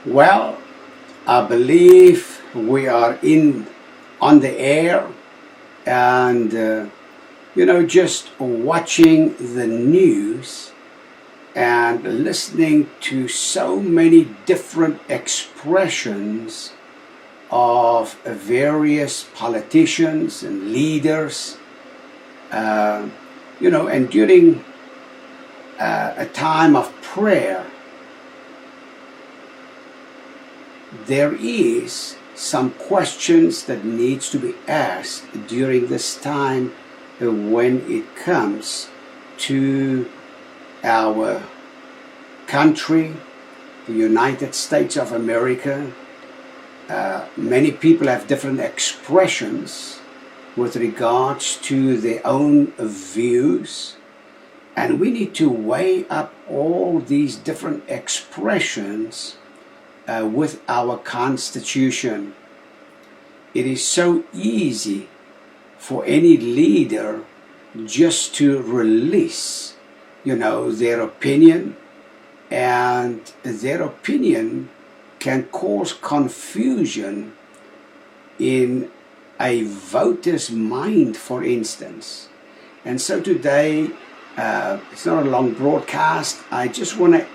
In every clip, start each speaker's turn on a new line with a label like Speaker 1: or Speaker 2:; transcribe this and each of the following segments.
Speaker 1: Well, I believe we are on the air and just watching the news and listening to so many different expressions of various politicians and leaders, and during a time of prayer, there is some questions that needs to be asked during this time when it comes to our country, the United States of America. Many people have different expressions with regards to their own views, and we need to weigh up all these different expressions with our Constitution. It is so easy for any leader just to release, their opinion, and their opinion can cause confusion in a voter's mind, for instance. And so today, it's not a long broadcast. I just want to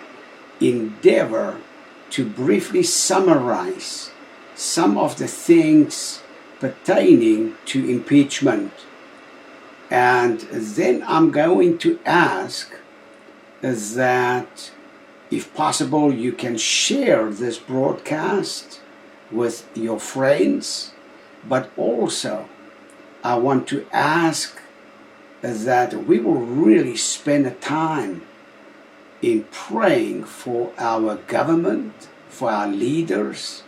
Speaker 1: endeavor to briefly summarize some of the things pertaining to impeachment. And then I'm going to ask that, if possible, you can share this broadcast with your friends. But also, I want to ask that we will really spend a time in praying for our government, for our leaders,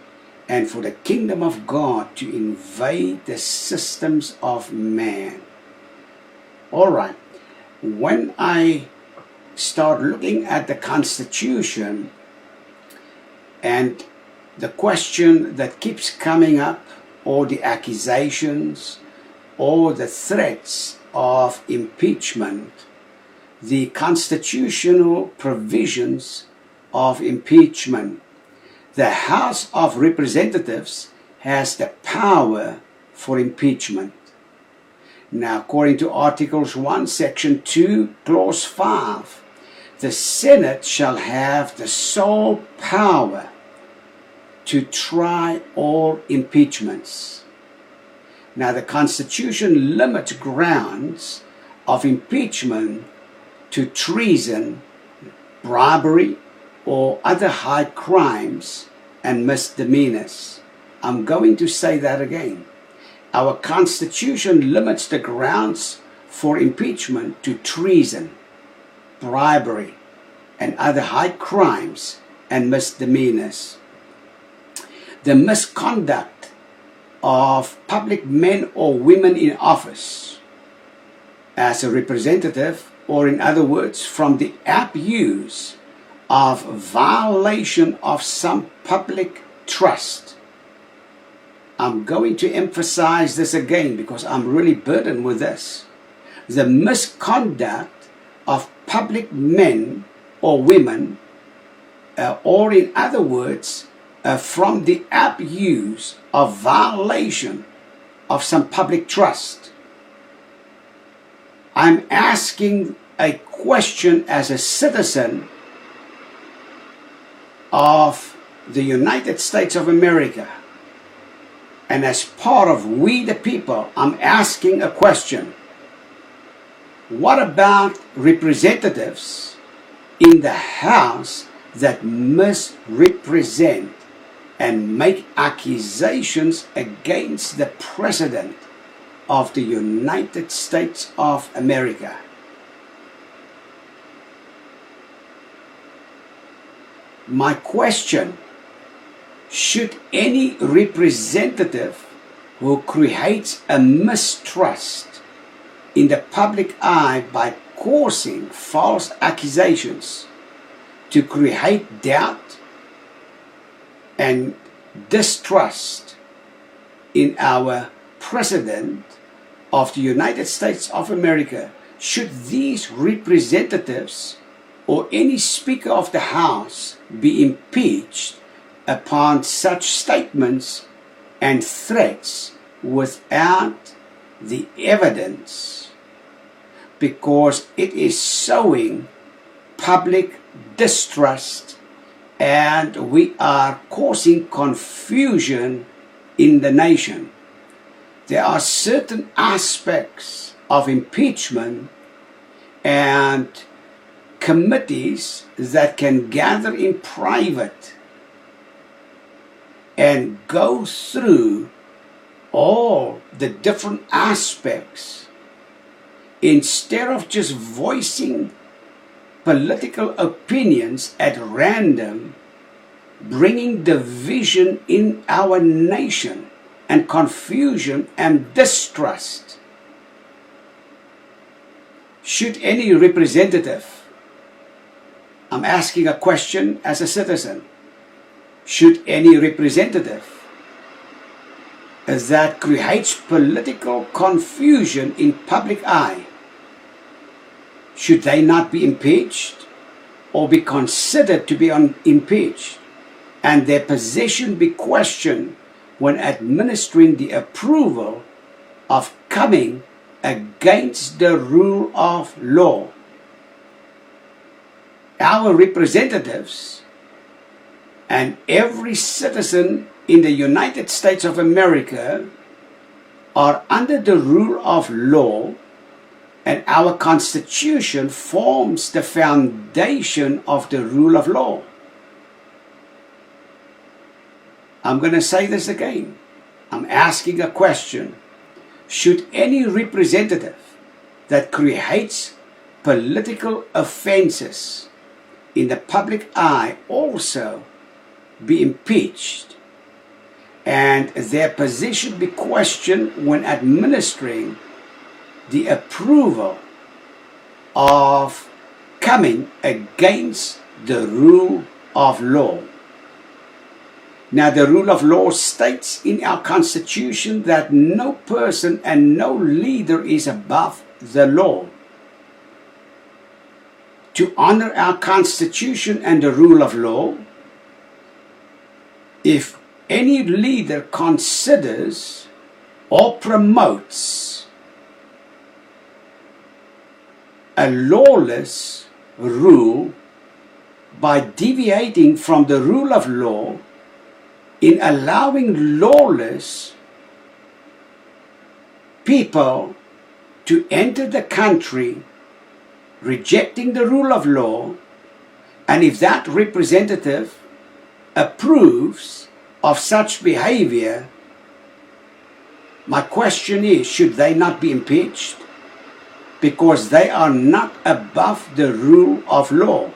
Speaker 1: and for the kingdom of God to invade the systems of man. All right, when I start looking at the Constitution, and the question that keeps coming up, or the accusations, or the threats of impeachment, the constitutional provisions of impeachment. The House of Representatives has the power for impeachment. Now, according to Articles 1, Section 2, Clause 5, the Senate shall have the sole power to try all impeachments. Now, the Constitution limits grounds of impeachment to treason, bribery, or other high crimes and misdemeanors. I'm going to say that again. Our Constitution limits the grounds for impeachment to treason, bribery, and other high crimes and misdemeanors. The misconduct of public men or women in office as a representative, or in other words, from the abuse of violation of some public trust. I'm going to emphasize this again because I'm really burdened with this. The misconduct of public men or women, or in other words, from the abuse of violation of some public trust. I'm asking a question as a citizen of the United States of America, and as part of we the people, I'm asking a question. What about representatives in the House that misrepresent and make accusations against the President of the United States of America? My question: should any representative who creates a mistrust in the public eye by causing false accusations to create doubt and distrust in our President of the United States of America, should these representatives or any Speaker of the House be impeached upon such statements and threats without the evidence, because it is sowing public distrust and we are causing confusion in the nation. There are certain aspects of impeachment and committees that can gather in private and go through all the different aspects instead of just voicing political opinions at random, bringing division in our nation and confusion and distrust. Should any representative, I'm asking a question as a citizen, should any representative that creates political confusion in public eye, should they not be impeached or be considered to be impeached and their position be questioned when administering the approval of coming against the rule of law? Our representatives and every citizen in the United States of America are under the rule of law, and our Constitution forms the foundation of the rule of law. I'm going to say this again. I'm asking a question. Should any representative that creates political offenses in the public eye also be impeached and their position be questioned when administering the approval of coming against the rule of law? Now, the rule of law states in our Constitution that no person and no leader is above the law. To honor our Constitution and the rule of law, if any leader considers or promotes a lawless rule by deviating from the rule of law in allowing lawless people to enter the country, rejecting the rule of law, and if that representative approves of such behavior, my question is, should they not be impeached? Because they are not above the rule of law.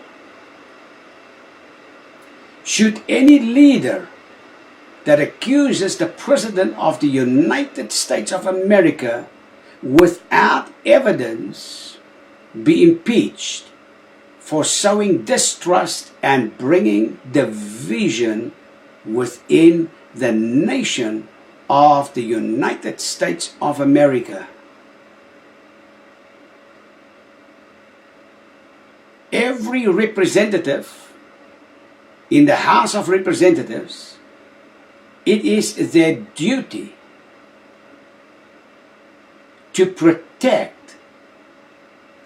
Speaker 1: Should any leader that accuses the President of the United States of America without evidence be impeached for sowing distrust and bringing division within the nation of the United States of America? Every representative in the House of Representatives, it is their duty to protect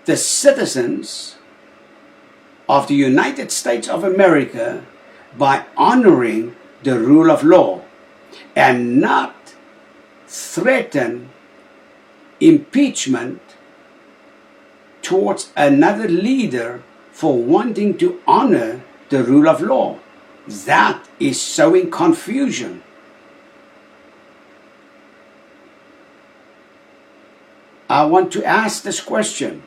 Speaker 1: the citizens of the United States of America by honoring the rule of law and not threaten impeachment towards another leader for wanting to honor the rule of law. That is sowing confusion. I want to ask this question.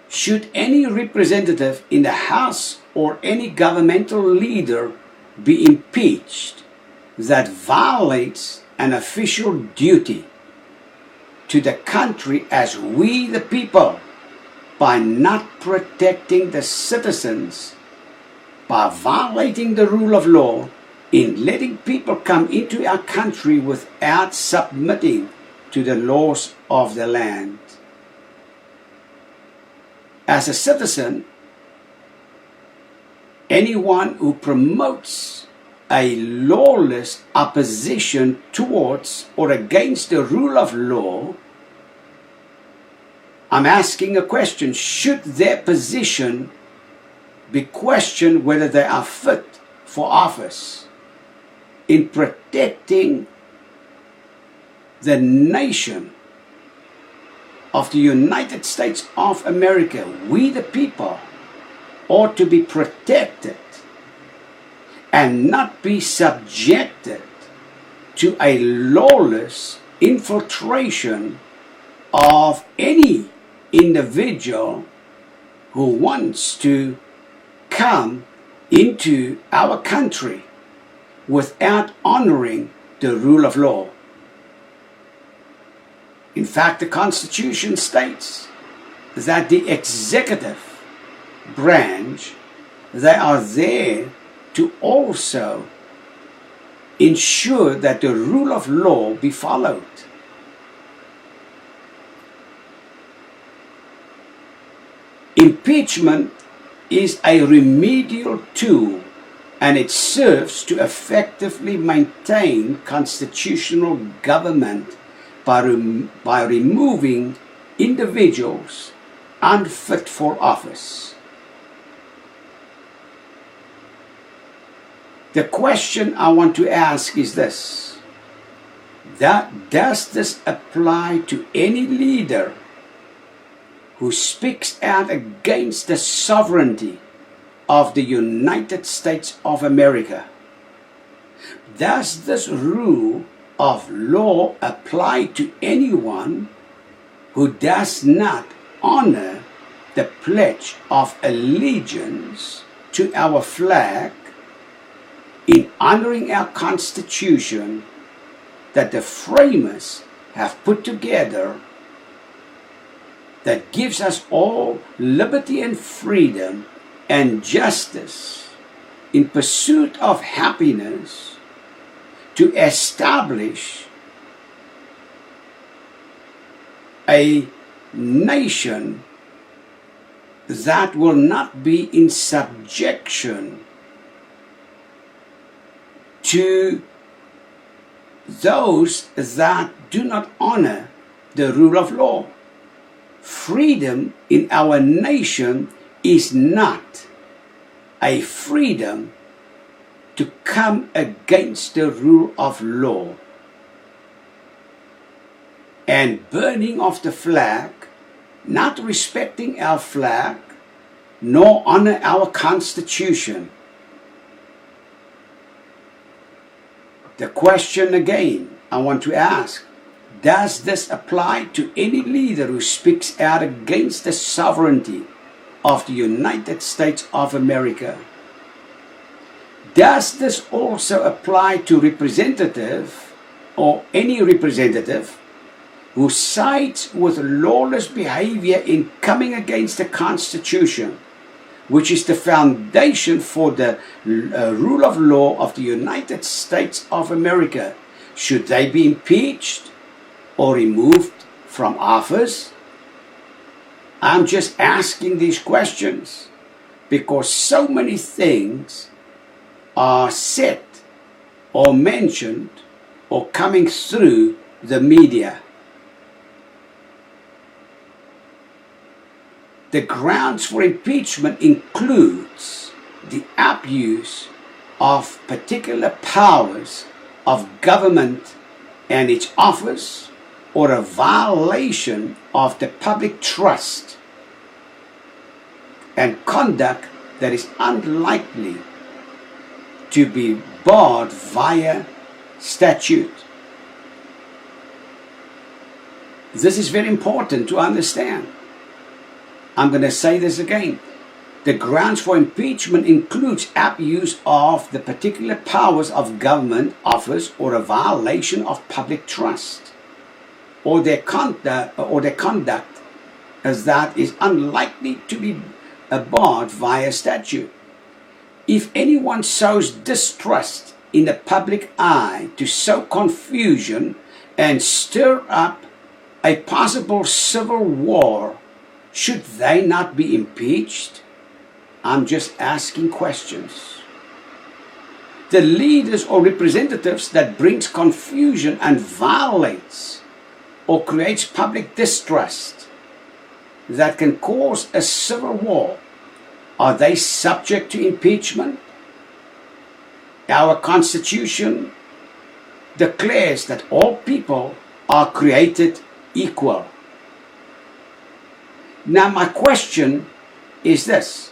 Speaker 1: Should any representative in the House or any governmental leader be impeached that violates an official duty to the country as we the people by not protecting the citizens, by violating the rule of law, in letting people come into our country without submitting to the laws of the land? As a citizen, anyone who promotes a lawless opposition towards or against the rule of law, I'm asking a question. Should their position be questioned whether they are fit for office in protecting the nation of the United States of America? We the people ought to be protected and not be subjected to a lawless infiltration of any individual who wants to come into our country without honoring the rule of law. In fact, the Constitution states that the executive branch, they are there to also ensure that the rule of law be followed. Impeachment is a remedial tool, and it serves to effectively maintain constitutional government by removing individuals unfit for office. The question I want to ask is this: does this apply to any leader who speaks out against the sovereignty of the United States of America? Does this rule of law apply to anyone who does not honor the pledge of allegiance to our flag in honoring our Constitution that the framers have put together, that gives us all liberty and freedom and justice in pursuit of happiness, to establish a nation that will not be in subjection to those that do not honor the rule of law. Freedom in our nation is not a freedom to come against the rule of law. And burning of the flag, not respecting our flag, nor honor our Constitution. The question again I want to ask: does this apply to any leader who speaks out against the sovereignty of the United States of America? Does this also apply to representative or any representative who sides with lawless behavior in coming against the Constitution, which is the foundation for the rule of law of the United States of America? Should they be impeached or removed from office? I'm just asking these questions because so many things are said or mentioned or coming through the media. The grounds for impeachment includes the abuse of particular powers of government and its office, or a violation of the public trust, and conduct that is unlikely to be barred via statute. This is very important to understand. I'm going to say this again. The grounds for impeachment includes abuse of the particular powers of government office, or a violation of public trust, or their conduct as that is unlikely to be barred via statute. If anyone sows distrust in the public eye to sow confusion and stir up a possible civil war, should they not be impeached? I'm just asking questions. the leaders or representatives that brings confusion and violates or creates public distrust that can cause a civil war, are they subject to impeachment? Our Constitution declares that all people are created equal. Now my question is this: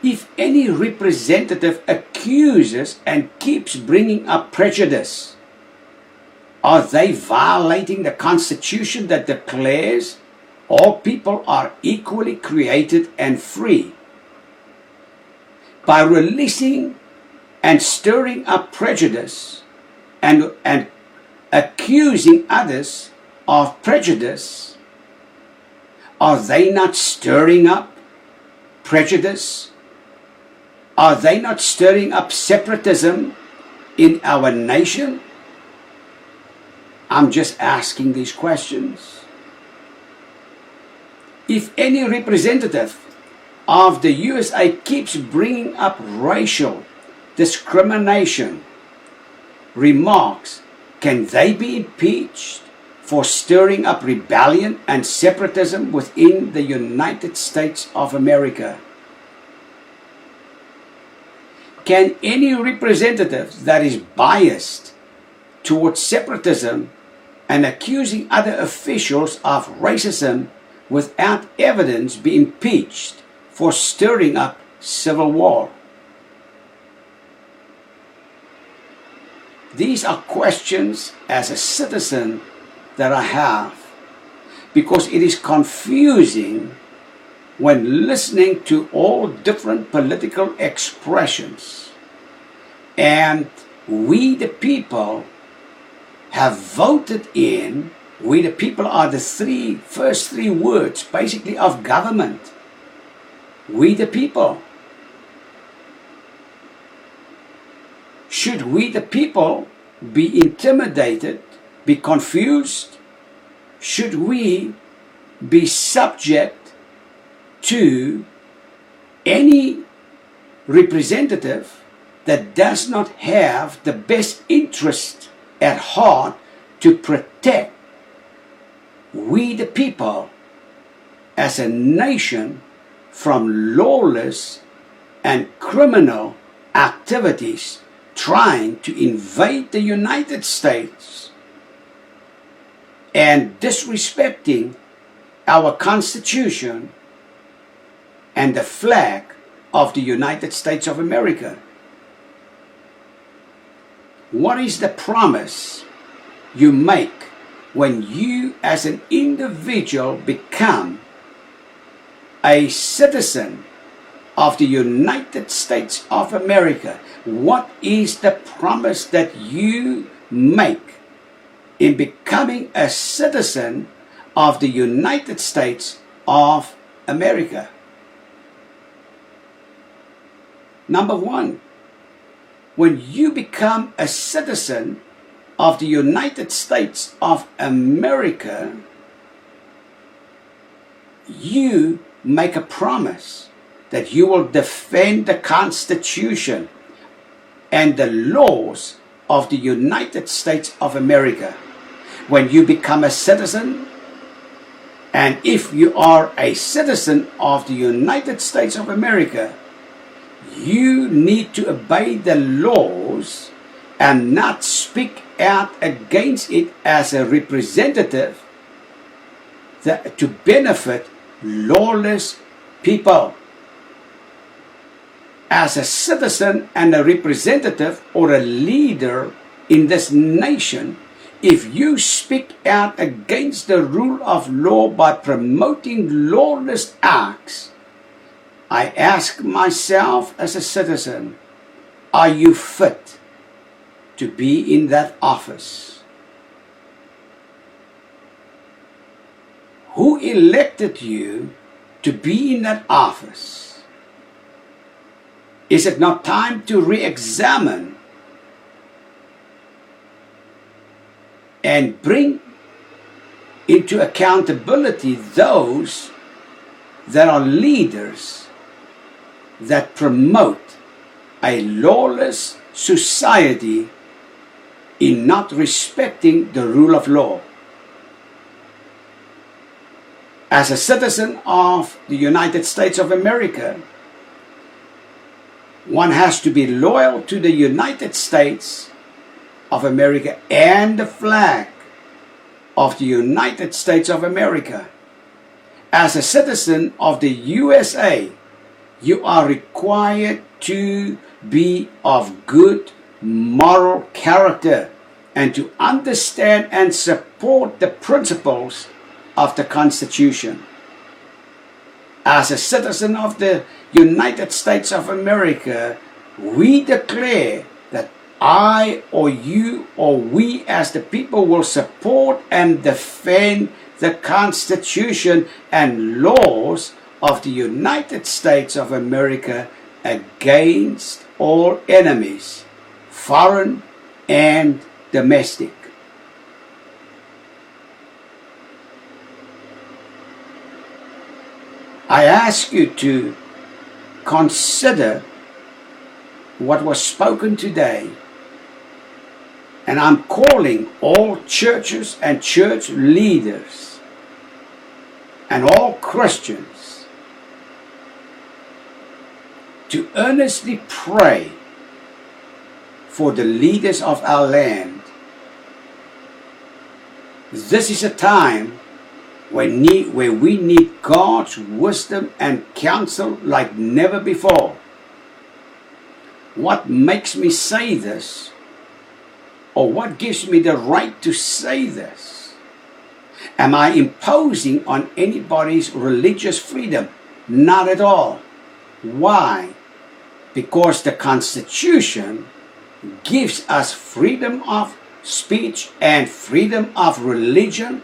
Speaker 1: if any representative accuses and keeps bringing up prejudice, are they violating the Constitution that declares all people are equally created and free? By releasing and stirring up prejudice and accusing others of prejudice, are they not stirring up prejudice? Are they not stirring up separatism in our nation? I'm just asking these questions. If any representative of the USA keeps bringing up racial discrimination remarks, can they be impeached for stirring up rebellion and separatism within the United States of America? Can any representative that is biased towards separatism and accusing other officials of racism without evidence be impeached for stirring up civil war? These are questions as a citizen that I have, because it is confusing when listening to all different political expressions. And we the people have voted in, we the people are the first three words basically of government. We the people. Should we the people be intimidated, be confused? Should we be subject to any representative that does not have the best interest at heart to protect we the people as a nation from lawless and criminal activities trying to invade the United States and disrespecting our Constitution and the flag of the United States of America? What is the promise you make when you as an individual become a citizen of the United States of America? What is the promise that you make in becoming a citizen of the United States of America? Number one, when you become a citizen of the United States of America, you make a promise that you will defend the Constitution and the laws of the United States of America. When you become a citizen, and if you are a citizen of the United States of America, you need to obey the laws and not speak out against it as a representative to benefit lawless people. As a citizen and a representative or a leader in this nation, if you speak out against the rule of law by promoting lawless acts, I ask myself as a citizen, are you fit to be in that office? Who elected you to be in that office? Is it not time to re-examine and bring into accountability those that are leaders that promote a lawless society in not respecting the rule of law. As a citizen of the United States of America, one has to be loyal to the United States of America and the flag of the United States of America. As a citizen of the USA, you are required to be of good moral character and to understand and support the principles of the Constitution. As a citizen of the United States of America, we declare that I or you or we as the people will support and defend the Constitution and laws of the United States of America against all enemies, foreign and domestic. I ask you to consider what was spoken today, and I'm calling all churches and church leaders and all Christians to earnestly pray for the leaders of our land. This is a time where we need God's wisdom and counsel like never before. What makes me say this, or what gives me the right to say this? Am I imposing on anybody's religious freedom? Not at all. Why? Because the Constitution gives us freedom of speech and freedom of religion.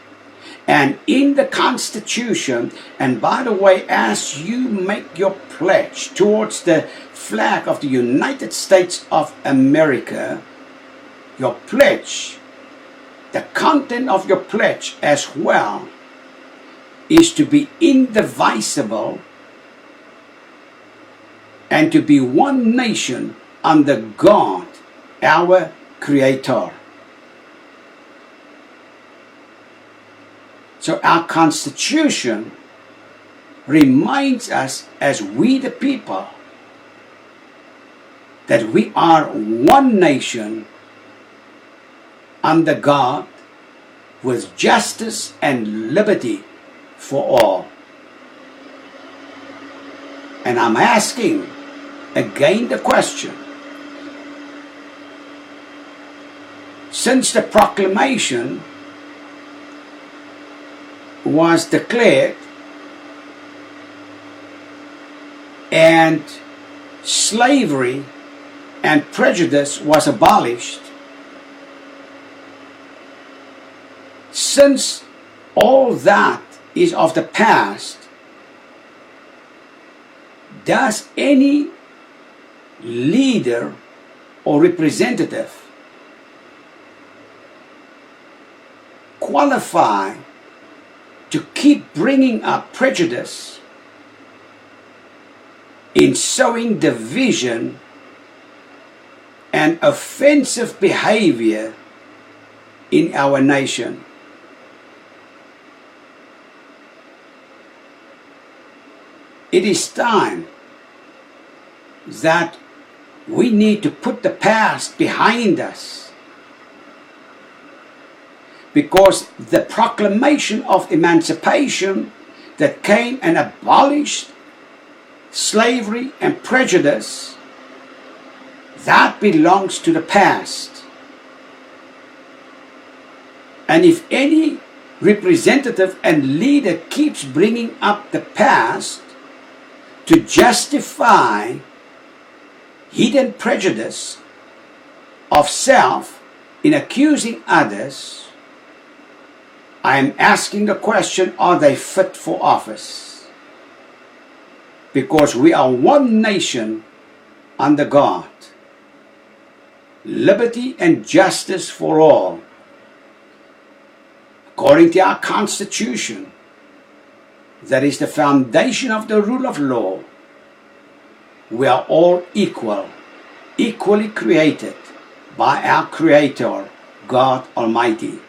Speaker 1: And in the Constitution, and by the way, as you make your pledge towards the flag of the United States of America, your pledge, the content of your pledge as well, is to be indivisible and to be one nation under God, our Creator. So our Constitution reminds us, as we the people, that we are one nation under God with justice and liberty for all. And I'm asking again the question, since the proclamation was declared and slavery and prejudice was abolished, since all that is of the past, does any leader or representative qualify to keep bringing up prejudice in sowing division and offensive behavior in our nation? It is time that we need to put the past behind us, because the proclamation of emancipation that came and abolished slavery and prejudice, that belongs to the past. And if any representative and leader keeps bringing up the past to justify hidden prejudice of self in accusing others, I am asking the question, are they fit for office? Because we are one nation under God. Liberty and justice for all. According to our Constitution, that is the foundation of the rule of law, we are all equal equally created by our Creator, God Almighty.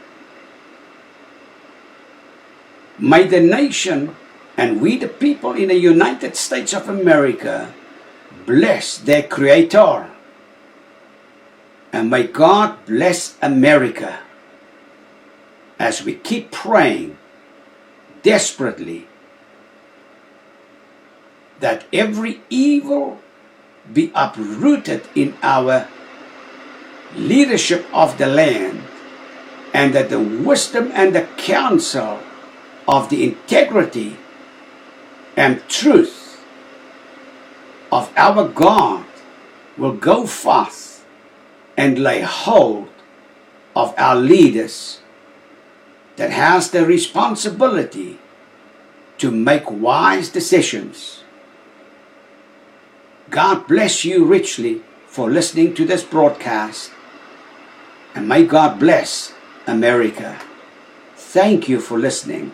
Speaker 1: May the nation and we the people in the United States of America bless their Creator. And may God bless America as we keep praying desperately that every evil be uprooted in our leadership of the land, and that the wisdom and the counsel of the integrity and truth of our God will go forth and lay hold of our leaders that has the responsibility to make wise decisions. God bless you richly for listening to this broadcast, and may God bless America. Thank you for listening.